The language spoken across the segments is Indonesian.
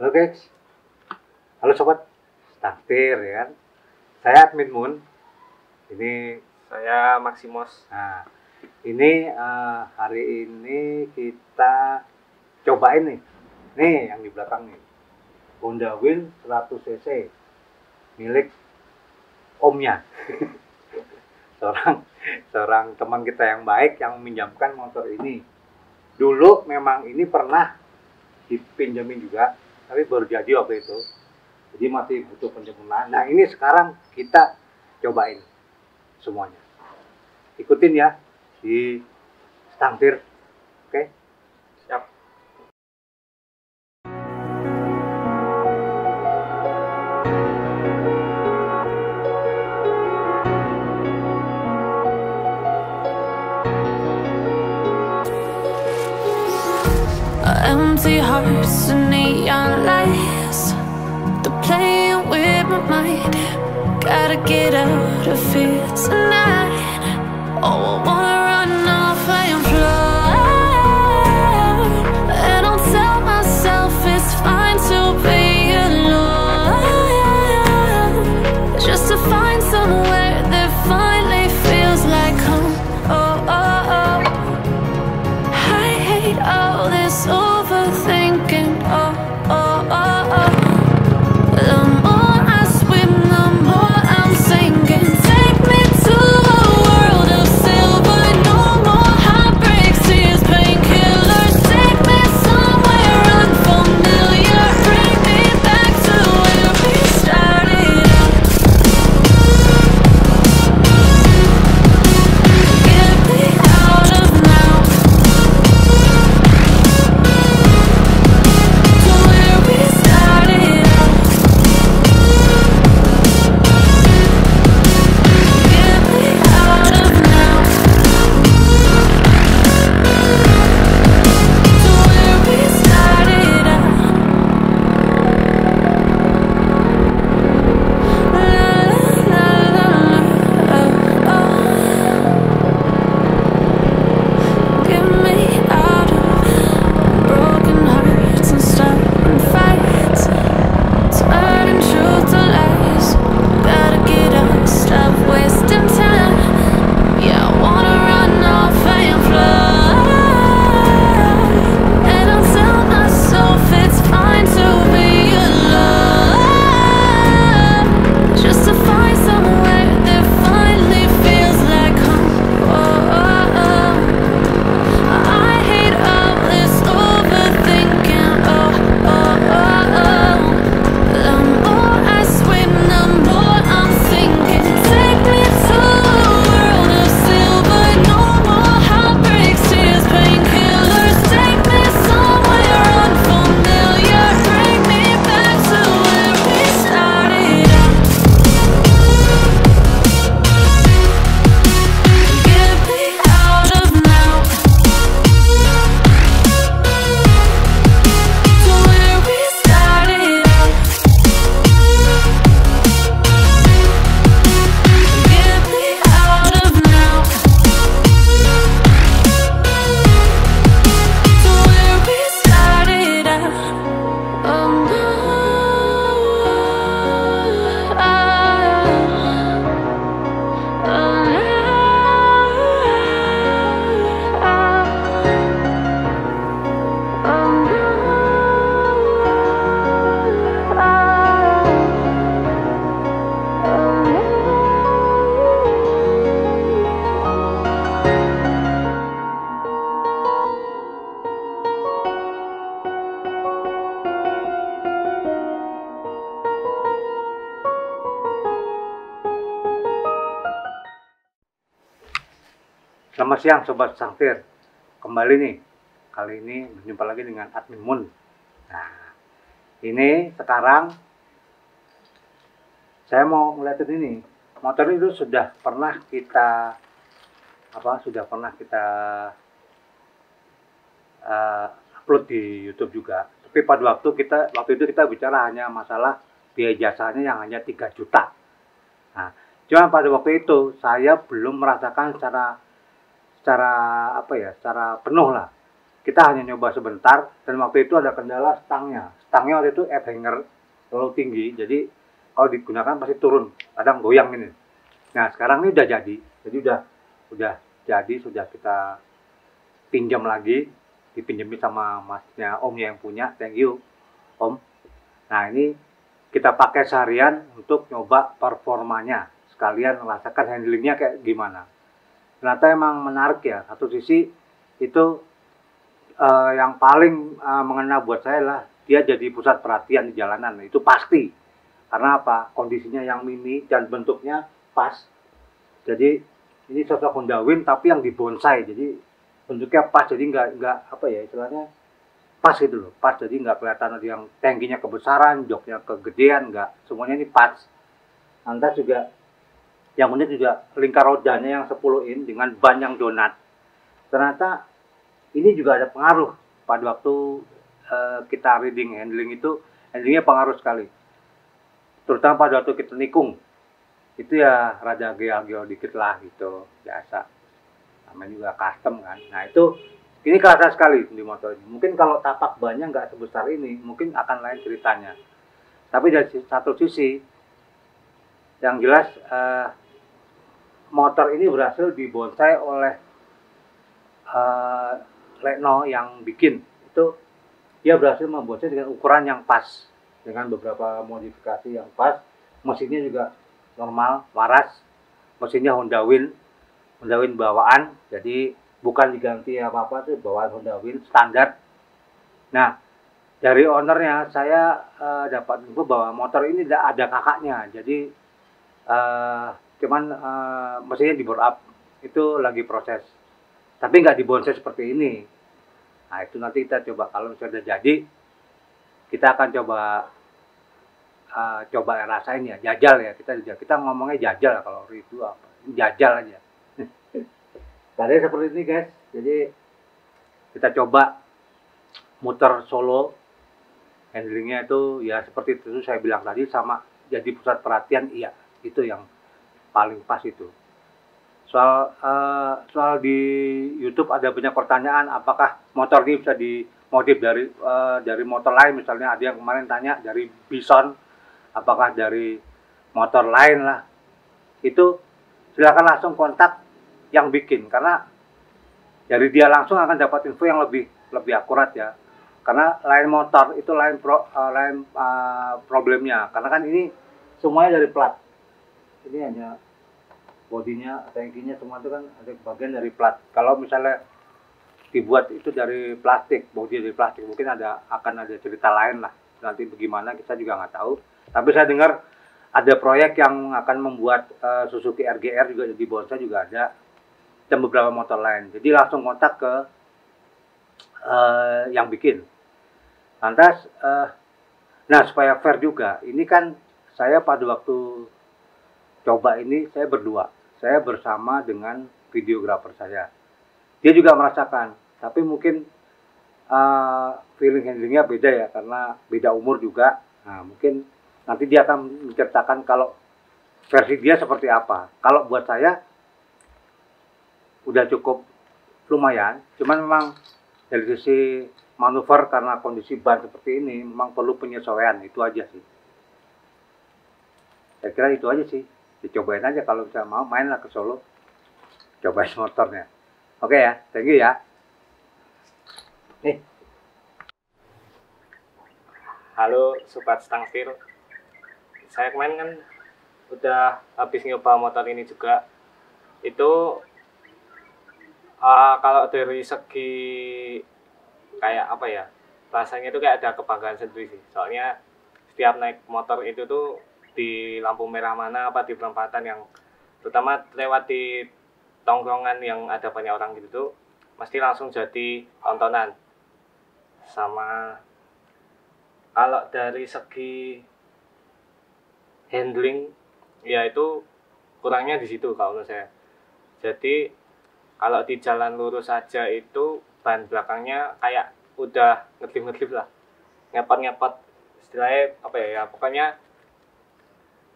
Halo guys, halo sobat Taktir ya kan. Saya Admin Moon. Ini Saya Maximos. nah, ini hari ini kita cobain nih. Nih yang di belakang nih. Honda Win 100 cc milik omnya. seorang teman kita yang baik yang meminjamkan motor ini. Dulu memang ini pernah dipinjemin juga, tapi baru jadi waktu itu. Jadi masih butuh penyempurnaan. Nah, ini sekarang kita cobain semuanya. Ikutin ya di Stangtir. Oke? Siap. Empty hearts and neon lights, they're playing with my mind. Gotta get out of here tonight. Oh, I wanna run off and fly, and I'll tell myself it's fine to be alone, just to find somewhere that finally feels like home. Oh, oh, oh. I hate all this overthinking. Oh, oh, oh, oh. The more I swim, the more I'm sinking. Take me to a world of silver. No more heartbreaks, tears, painkillers. Take me somewhere unfamiliar. Bring me back to where we started out. Get me out of now, to where we started out. Get me out of now, to where we started out. La la la la, oh, oh. Get me out of broken hearts and starting fights, turning truth to lies. Gotta get up, stop wasting time. Yeah, I wanna run off and fly, and I'll tell myself it's fine to be alone, just to find somewhere that finally feels like home. Oh, oh, oh. I hate all this overthinking. Oh, oh, oh, oh. The more I swim, the more I'm sinking. Take me to a world of silver. No more heartbreaks, tears, painkillers. Take me somewhere unfamiliar. Bring me back to where we started out. Get me out of now, to where we started out. Get me out of now, to where we started out. Oh no, Selamat siang sobat Stangtir. Kembali nih. Kali ini berjumpa lagi dengan Admin Moon. Nah, ini sekarang saya mau ngeliatin ini. Motor itu sudah pernah kita upload di YouTube juga. Tapi pada waktu itu kita bicara hanya masalah biaya jasanya yang hanya 3 juta. Nah, cuma pada waktu itu saya belum merasakan secara penuh lah. Kita hanya nyoba sebentar dan waktu itu ada kendala stangnya stangnya waktu itu F hanger terlalu tinggi, jadi kalau digunakan pasti turun, kadang goyang ini. Nah sekarang ini udah jadi udah jadi, sudah kita pinjam lagi, dipinjemin sama masnya omnya yang punya, thank you om. Nah ini kita pakai seharian untuk nyoba performanya, sekalian merasakan handlingnya kayak gimana. Ternyata emang menarik ya, satu sisi itu yang paling mengena buat saya lah, dia jadi pusat perhatian di jalanan, itu pasti. Karena apa? Kondisinya yang mini dan bentuknya pas. Jadi ini sosok Honda Win tapi yang dibonsai, jadi bentuknya pas, jadi nggak apa ya istilahnya, pas gitu loh, pas, jadi nggak kelihatan ada yang tangkinya kebesaran, joknya kegedean, nggak, semuanya ini pas. Lantas juga yang unik juga lingkar rodanya yang 10 in dengan ban yang donat. Ternyata ini juga ada pengaruh pada waktu kita reading handling itu, handlingnya pengaruh sekali. Terutama pada waktu kita nikung, itu ya rada geo dikit lah gitu, biasa. Namanya juga custom kan. Nah itu, ini kerasa sekali di motor ini. Mungkin kalau tapak bannya nggak sebesar ini, mungkin akan lain ceritanya. Tapi dari satu sisi, yang jelas motor ini berhasil dibonsai oleh Lekno yang bikin. Itu dia berhasil membonsai dengan ukuran yang pas, dengan beberapa modifikasi yang pas. Mesinnya juga normal, waras. Mesinnya Honda Win bawaan, jadi bukan diganti apa-apa, tuh bawaan Honda Win standar. Nah dari ownernya saya dapat info bahwa motor ini tidak ada kakaknya, jadi cuman mesinnya di bore up, itu lagi proses, tapi nggak dibonsai seperti ini. Nah itu nanti kita coba, kalau sudah jadi kita akan coba rasain ya, jajal ya, kita ngomongnya jajal, kalau review apa, jajal aja. Tadi seperti ini guys, jadi kita coba muter solo, handlingnya itu ya seperti itu saya bilang tadi, sama jadi pusat perhatian, iya itu yang paling pas itu. Soal di YouTube ada banyak pertanyaan, apakah motor ini bisa dimodif dari motor lain, misalnya ada yang kemarin tanya dari Bison, apakah dari motor lain lah, itu silakan langsung kontak yang bikin, karena dari dia langsung akan dapat info yang lebih akurat ya, karena lain motor itu lain problemnya, karena kan ini semuanya dari plat, ini hanya bodinya, tangkinya semua itu kan ada bagian dari plat. Kalau misalnya dibuat itu dari plastik, bodi dari plastik, mungkin akan ada cerita lain lah, nanti bagaimana kita juga nggak tahu. Tapi saya dengar ada proyek yang akan membuat Suzuki RGR juga jadi bonsai juga ada, dan beberapa motor lain. Jadi langsung kontak ke yang bikin. Lantas, nah supaya fair juga, ini kan saya pada waktu coba ini saya berdua, saya bersama dengan videografer saya. Dia juga merasakan, tapi mungkin feeling handlingnya beda ya, karena beda umur juga. Nah mungkin nanti dia akan menceritakan kalau versi dia seperti apa. Kalau buat saya udah cukup lumayan, cuman memang dari sisi manuver karena kondisi ban seperti ini memang perlu penyesuaian, itu aja sih. Saya kira itu aja sih, dicobain aja kalau bisa mau, mainlah ke Solo, cobain motornya. Oke ya, thank you ya. Nih. Halo Sobat Stangfil, saya kemarin kan udah habis nyoba motor ini juga. Itu kalau dari segi kayak apa ya, rasanya itu kayak ada kebanggaan sendiri sih. Soalnya setiap naik motor itu tuh di lampu merah mana apa di perempatan yang terutama lewat di tongkrongan yang ada banyak orang gitu tuh mesti langsung jadi tontonan. Sama kalau dari segi handling ya itu kurangnya di situ kalau menurut saya. Jadi kalau di jalan lurus saja itu ban belakangnya kayak udah ngedip lah, ngepot istilahnya apa ya, pokoknya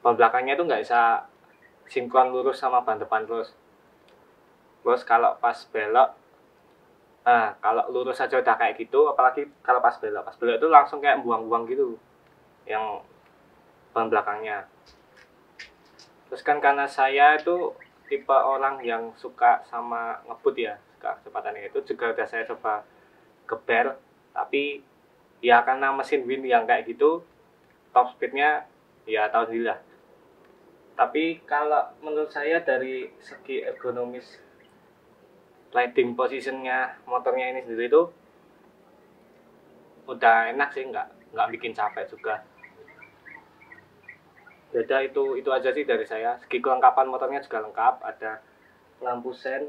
ban belakangnya itu nggak bisa sinkron lurus sama ban depan terus kalau pas belok Nah, kalau lurus aja udah kayak gitu, apalagi kalau pas belok itu langsung kayak buang-buang gitu, yang ban belakangnya. Terus kan karena saya itu tipe orang yang suka sama ngebut ya, suka kecepatannya itu juga udah saya coba geber, tapi ya karena mesin Win yang kayak gitu, top speednya ya tahu sendiri lah. Tapi kalau menurut saya dari segi ergonomis riding positionnya motornya ini sendiri itu udah enak sih, nggak bikin capek juga. Beda itu aja sih dari saya. Segi kelengkapan motornya juga lengkap, ada lampu sen,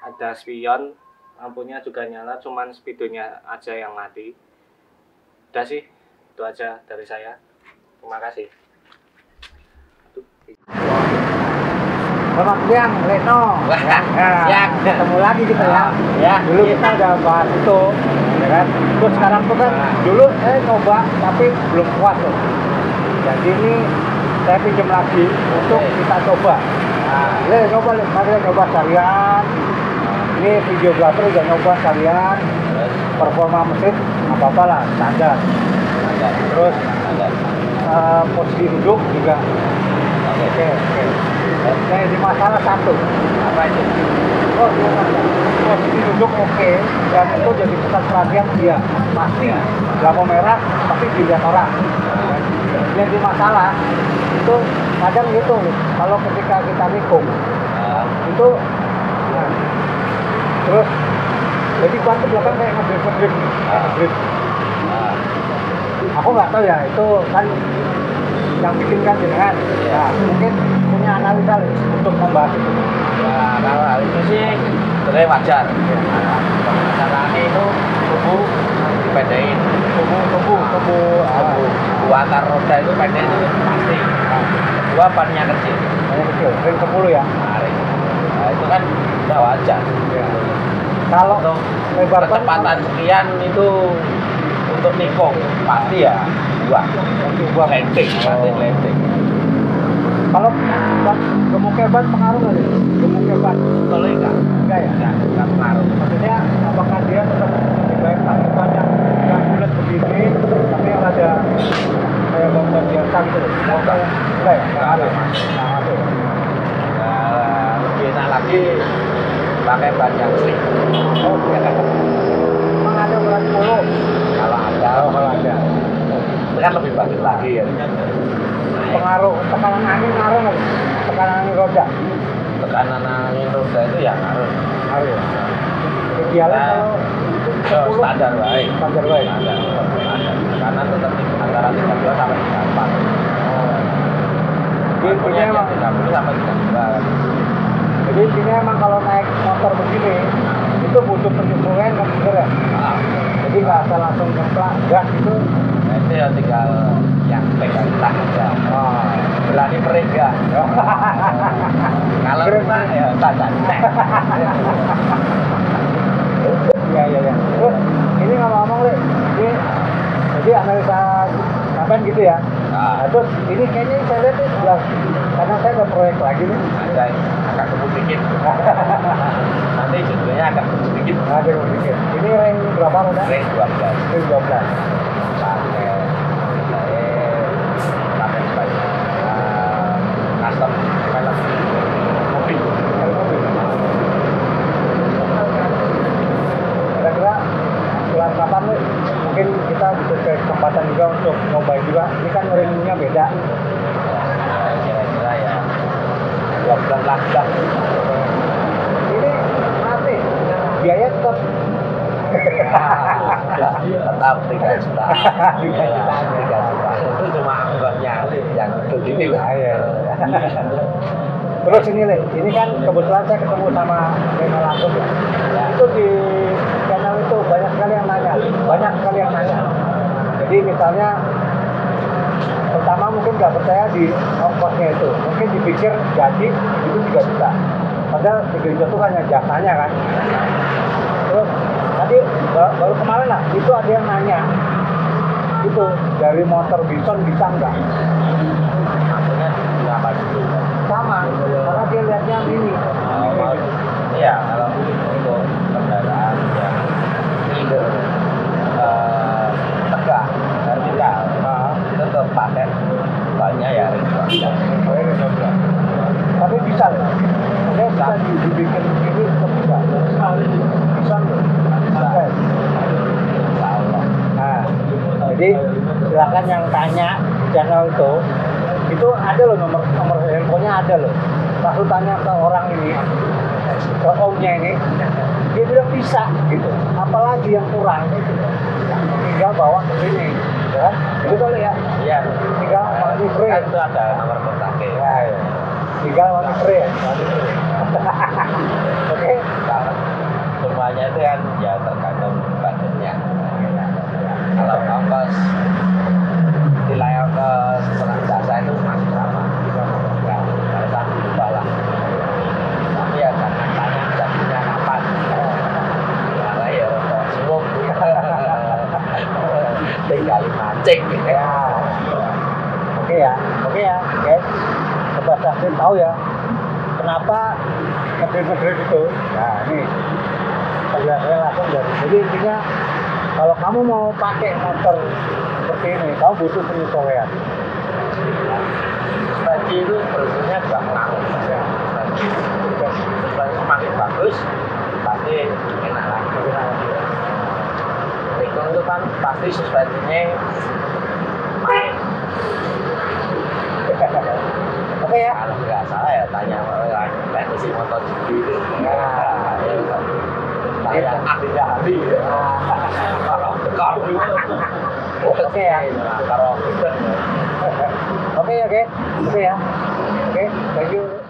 ada spion, lampunya juga nyala, cuman speedonya aja yang mati. Udah sih, itu aja dari saya. Terima kasih. Selamat siang, Leno. Ya, ketemu lagi kita ya. Ya, Dulu kita udah bahas itu, ya kan. Terus sekarang tuh kan dulu saya coba tapi belum puas tuh. Jadi ini saya pinjam lagi untuk kita coba. Nah, coba mari kita coba sekalian. Ini videografer udah nyoba sekalian. Performa mesin apa-apa lah, standar. Terus posisi duduk juga. Oke. Nah, di masalah satu. Apa itu? Oh, posisi duduk oke. Dan itu jadi pusat perhatian dia. Pasti. Lampu merah pasti dilihat orang. Yang di masalah itu kadang gitu. Kalau ketika kita nikung itu nah, terus jadi ban ke belakang kayak ngedrip. Aku nggak tahu ya, itu kan yang bikin kan jenengan. Nah, mungkin punya analisa untuk membahas itu. Ya, kalau hal itu sih sebenarnya wajar. Masalahnya itu tubuh dipendekin, tubuh antar roda itu pendek itu pasti. Kedua bannya kecil, ring 10 ya. Nah, itu kan udah wajar. Kalau Untuk lebar ban kecepatan sekian itu untuk nikung pasti ya dua landing, pasti landing. kalau gemuknya ban pengaruh nggak sih? Gemuknya ban Kalau enggak ya, enggak pengaruh. maksudnya apakah dia tetap lebih baik pakai ban yang nggak bulat begini tapi yang ada kayak ban biasa gitu loh? Enggak ya? Nggak ada. Lebih enak lagi pakai ban yang slick. Oh, ya kan. Emang ada berat 10? Kalau ada, itu kan lebih bagus lagi ya. Pengaruh tekanan angin ngaruh nggak sih? Tekanan angin roda Tekanan angin roda itu ya ngaruh. ngaruh ya? Idealnya Nah, kalau 10 standar baik. standar baik. Standar. Karena tetap antara 32 sampai 34. Jadi intinya emang 30 sampai 32. Jadi intinya emang kalau naik motor begini itu butuh penyesuaian kan sebenarnya. Nah, Jadi nggak asal langsung ngeplak gas gitu. nah itu ya tinggal yang pegang tangan aja. Berani mereka. Kalau rumah ya tajam. Iya. Terus ini ngomong-ngomong Le, ini jadi analisa sampean gitu ya. Nah, terus ini kayaknya saya lihat tuh sudah karena saya ada proyek lagi nih. Ada agak kebut dikit. Nanti judulnya agak kebut dikit. Ada yang bikin. Ini rank berapa roda? Range 12. Rank 12. Pakai banyak custom film mobil. Kira-kira setelah kapan nih? Mungkin kita bisa cari kesempatan juga untuk nyobain juga. Ini kan ringnya beda. Kira-kira ya 2 bulan lagi dah. Ini masih biaya tetap Tetap 3 juta. 3 juta. Itu cuma angkotnya yang begini lah. Terus ini Le, ini kan kebetulan saya ketemu sama Reno langsung ya. Itu di channel itu banyak sekali yang nanya. Jadi misalnya pertama mungkin nggak percaya di ongkosnya itu, mungkin dipikir gaji itu 3 juta. Padahal 3 juta itu hanya jasanya kan. Terus tadi baru kemarin lah, itu ada yang nanya, itu dari motor Bison bisa nggak? Maksudnya berapa dulu? Sama, karena dia lihatnya mini. Iya, kalau untuk kendaraan yang banyak ya wajar. Tapi bisa loh. Oke, bisa dibikin ini tetap bisa. Bisa loh. Oke. Nah, jadi silakan yang tanya channel itu ada loh nomor handphonenya ada loh. Pas lu tanya ke orang ini, ke omnya ini, dia bilang bisa gitu. Apalagi yang kurang gitu. Tinggal bawa ke sini, ya. Itu kali ya. Iya. Tinggal mandi free. Kan itu ada nomor kontaknya. Ya, ya. Tinggal mandi free ya. Oke. Semuanya itu kan ya tergantung budgetnya. Kalau ongkos nilai ongkos setengah jasa itu masih sama. Ya, kalau satu juta lah. Tapi ya jangan tanya jadinya kapan. Karena ya rokok semua tinggal mancing gitu ya. Oke ya, oke. Sobat Sakti tahu ya kenapa ngedrive itu. Nah ini penjelasannya langsung dari. Jadi intinya kalau kamu mau pakai motor seperti ini, kamu butuh penyesuaian. Suspensi itu berfungsinya juga mengaruh. Suspensi semakin bagus, pasti enak lagi. Nikon itu kan pasti suspensinya main. Oke ya. Kalau nggak salah ya tanya orang teknisi motor GP itu. Saya ahli. Oke ya. Kalau Oke ya. Oke, thank you.